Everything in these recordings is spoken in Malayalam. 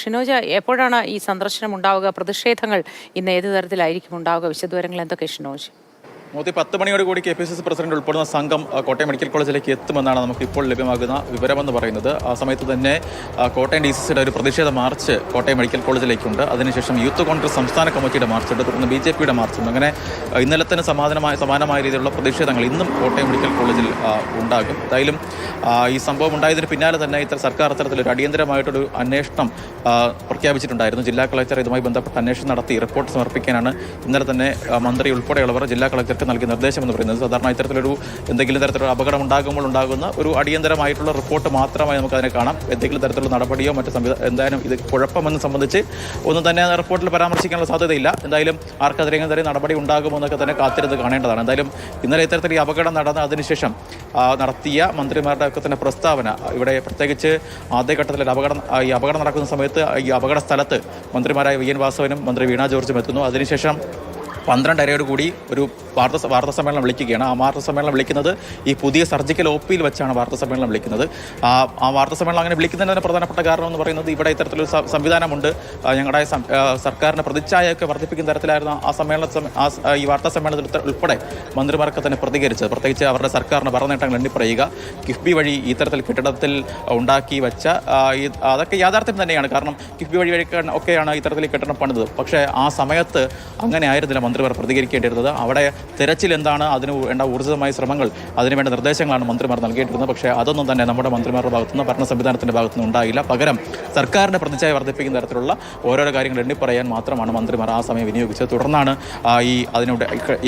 ഷിനോജ, എപ്പോഴാണ് ഈ സന്ദർശനം ഉണ്ടാവുക? പ്രതിഷേധങ്ങൾ ഇന്ന് ഏത് തരത്തിലായിരിക്കും ഉണ്ടാവുക? വിശദവിവരങ്ങൾ എന്തൊക്കെ ഷിനോജ്? മോദി 10 മണിയോടുകൂടി KPCC പ്രസിഡന്റ് ഉൾപ്പെടുന്ന സംഘം കോട്ടയം മെഡിക്കൽ കോളേജിലേക്ക് എത്തുമെന്നാണ് നമുക്ക് ഇപ്പോൾ ലഭ്യമാകുന്ന വിവരമെന്ന് പറയുന്നത്. ആ സമയത്ത് തന്നെ കോട്ടയം DCCയുടെ ഒരു പ്രതിഷേധ മാർച്ച് കോട്ടയം മെഡിക്കൽ കോളേജിലേക്കുണ്ട്. അതിനുശേഷം യൂത്ത് കോൺഗ്രസ് സംസ്ഥാന കമ്മിറ്റിയുടെ മാർച്ചുണ്ട്, തുടർന്ന് BJPയുടെ മാർച്ചുണ്ട്. അങ്ങനെ ഇന്നലെ തന്നെ സമാനമായ രീതിയിലുള്ള പ്രതിഷേധങ്ങൾ ഇന്നും കോട്ടയം മെഡിക്കൽ കോളേജിൽ ഉണ്ടാകും. എന്തായാലും ഈ സംഭവം ഉണ്ടായതിന് പിന്നാലെ തന്നെ സർക്കാർ അത്തരത്തിലൊരു അടിയന്തരമായിട്ടൊരു അന്വേഷണം പ്രഖ്യാപിച്ചിട്ടുണ്ടായിരുന്നു. ജില്ലാ കളക്ടർ ഇതുമായി ബന്ധപ്പെട്ട് അന്വേഷണം നടത്തി റിപ്പോർട്ട് സമർപ്പിക്കാനാണ് ഇന്നലെ തന്നെ മന്ത്രി ഉൾപ്പെടെയുള്ളവർ ജില്ലാ കളക്ടർ നൽകിയ നിർദ്ദേശം എന്ന് പറയുന്നത്. സാധാരണ ഇത്തരത്തിലൊരു എന്തെങ്കിലും തരത്തിലുള്ള അപകടം ഉണ്ടാകുമ്പോൾ ഉണ്ടാകുന്ന ഒരു അടിയന്തരമായിട്ടുള്ള റിപ്പോർട്ട് മാത്രമായി നമുക്ക് അതിനെ കാണാം. എന്തെങ്കിലും തരത്തിലുള്ള നടപടിയോ മറ്റു എന്തായാലും ഇത് കുഴപ്പമെന്ന് സംബന്ധിച്ച് ഒന്നും തന്നെ റിപ്പോർട്ടിൽ പരാമർശിക്കാനുള്ള സാധ്യതയില്ല. എന്തായാലും ആർക്കെതിരെയും തന്നെ നടപടി ഉണ്ടാകുമോ എന്നൊക്കെ തന്നെ കാത്തിരുന്ന് കാണേണ്ടതാണ്. എന്തായാലും ഇന്നലെ ഇത്തരത്തിൽ ഈ അപകടം നടന്ന അതിനുശേഷം നടത്തിയ മന്ത്രിമാരുടെ ഒക്കെ തന്നെ പ്രസ്താവന ഇവിടെ പ്രത്യേകിച്ച് ആദ്യഘട്ടത്തിൽ ഈ അപകടം നടക്കുന്ന സമയത്ത് ഈ അപകട സ്ഥലത്ത് മന്ത്രിമാരായ VN വാസവനും മന്ത്രി വീണ ജോർജും എത്തുന്നു. അതിനുശേഷം 12:30 കൂടി ഒരു വാർത്താ സമ്മേളനം വിളിക്കുകയാണ്. ആ വാർത്താ സമ്മേളനം വിളിക്കുന്നത് ഈ പുതിയ സർജിക്കൽ OPയിൽ വെച്ചാണ് വാർത്താ സമ്മേളനം വിളിക്കുന്നത്. ആ വാർത്താ സമ്മേളനം അങ്ങനെ വിളിക്കുന്നതിന് പ്രധാനപ്പെട്ട കാരണം എന്ന് പറയുന്നത് ഇവിടെ ഇത്തരത്തിലൊരു സംവിധാനമുണ്ട്. ഞങ്ങളുടെ സർക്കാരിൻ്റെ പ്രതിച്ഛായയൊക്കെ വർദ്ധിപ്പിക്കുന്ന തരത്തിലായിരുന്നു ഈ വാർത്താ സമ്മേളനത്തിൽ ഉൾപ്പെടെ മന്ത്രിമാർക്ക് തന്നെ പ്രതികരിച്ചത്. പ്രത്യേകിച്ച് അവരുടെ സർക്കാരിന് ഭരണനേട്ടങ്ങൾ എണ്ണിപ്പറയുക, കിഫ്ബി വഴി ഇത്തരത്തിൽ കെട്ടിടത്തിൽ ഉണ്ടാക്കി വെച്ച അതൊക്കെ യാഥാർത്ഥ്യം തന്നെയാണ്. കാരണം കിഫ്ബി വഴി ഒക്കെയാണ് ഇത്തരത്തിൽ കെട്ടിടം പണിത്. പക്ഷേ ആ സമയത്ത് അങ്ങനെ ആയിരുന്നില്ല മന്ത്രിമാർ പ്രതികരിക്കേണ്ടിയിരുന്നത്. അവിടെ തെരച്ചിൽ എന്താണ്, അതിന് വേണ്ട ഊർജിതമായ ശ്രമങ്ങൾ, അതിനുവേണ്ട നിർദ്ദേശങ്ങളാണ് മന്ത്രിമാർ നൽകിയിരുന്നത്. പക്ഷേ അതൊന്നും തന്നെ നമ്മുടെ മന്ത്രിമാരുടെ ഭാഗത്തുനിന്ന് ഭരണ സംവിധാനത്തിൻ്റെ ഭാഗത്തുനിന്ന് ഉണ്ടായില്ല. പകരം സർക്കാരിൻ്റെ പ്രതിച്ഛായ വർദ്ധിപ്പിക്കുന്ന തരത്തിലുള്ള ഓരോരോ കാര്യങ്ങൾ എണ്ണിപ്പറയാൻ മാത്രമാണ് മന്ത്രിമാർ ആ സമയം വിനിയോഗിച്ചത്. തുടർന്നാണ്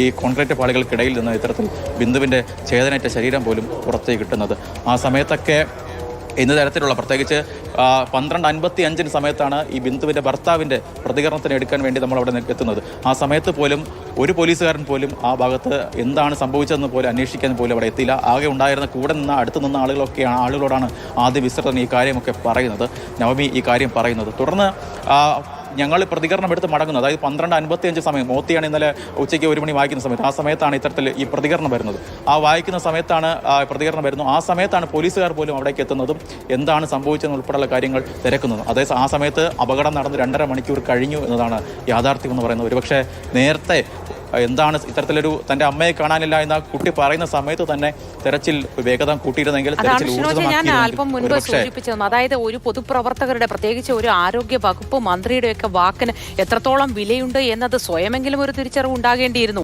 ഈ കോൺക്രീറ്റ് പാളികൾക്കിടയിൽ നിന്ന് ഇത്തരത്തിൽ ബിന്ദുവിൻ്റെ ഛേദനേറ്റ ശരീരം പോലും പുറത്തേക്ക് കിട്ടുന്നത്. ആ സമയത്തൊക്കെ ഇന്ന് തരത്തിലുള്ള പ്രത്യേകിച്ച് 12:55 സമയത്താണ് ഈ ബിന്ദുവിൻ്റെ ഭർത്താവിൻ്റെ പ്രതികരണത്തിന് എടുക്കാൻ വേണ്ടി നമ്മൾ അവിടെ എത്തുന്നത്. ആ സമയത്ത് പോലും ഒരു പോലീസുകാരൻ പോലും ആ ഭാഗത്ത് എന്താണ് സംഭവിച്ചതെന്ന് പോലും അന്വേഷിക്കാൻ പോലും അവിടെ എത്തിയില്ല. ആകെ ഉണ്ടായിരുന്ന കൂടെ നിന്ന് അടുത്ത് നിന്ന ആളുകളോടാണ് ആദ്യ വിസ്തൃതൻ ഈ കാര്യമൊക്കെ പറയുന്നത്, നവമി ഈ കാര്യം പറയുന്നത്. തുടർന്ന് ഞങ്ങൾ പ്രതികരണം എടുത്ത് മടങ്ങുന്നത്, അതായത് 12:55 സമയം, മോത്തിയാണ് ഇന്നലെ ഉച്ചയ്ക്ക് 1 മണി വായിക്കുന്ന സമയത്ത്, ആ സമയത്താണ് ഇത്തരത്തിൽ ഈ പ്രതികരണം വരുന്നത്. ആ വായിക്കുന്ന സമയത്താണ് പ്രതികരണം വരുന്നു. ആ സമയത്താണ് പോലീസുകാർ പോലും അവിടേക്ക് എത്തുന്നതും എന്താണ് സംഭവിച്ചതെന്ന് ഉൾപ്പെടെയുള്ള കാര്യങ്ങൾ തിരക്കുന്നതും. അതായത് ആ സമയത്ത് അപകടം നടന്ന് 2.5 മണിക്കൂർ കഴിഞ്ഞു എന്നതാണ് യാഥാർത്ഥ്യം എന്ന് പറയുന്നത്. ഒരുപക്ഷെ നേരത്തെ എന്താണ് ഇത്തരത്തിലൊരു തൻ്റെ അമ്മയെ കാണാനില്ല എന്ന കുട്ടി പറയുന്ന സമയത്ത് തന്നെ തെരച്ചിൽ വേഗത കൂട്ടിയിരുന്നെങ്കിൽ ഞാൻ അല്പം മുൻപ് സൂചിപ്പിച്ചത്, അതായത് ഒരു പൊതുപ്രവർത്തകരുടെ, പ്രത്യേകിച്ച് ഒരു ആരോഗ്യ വകുപ്പ് മന്ത്രിയുടെയൊക്കെ വാക്കിന് എത്രത്തോളം വിലയുണ്ട് എന്നത് സ്വയമെങ്കിലും ഒരു തിരിച്ചറിവ് ഉണ്ടാകേണ്ടിയിരുന്നു.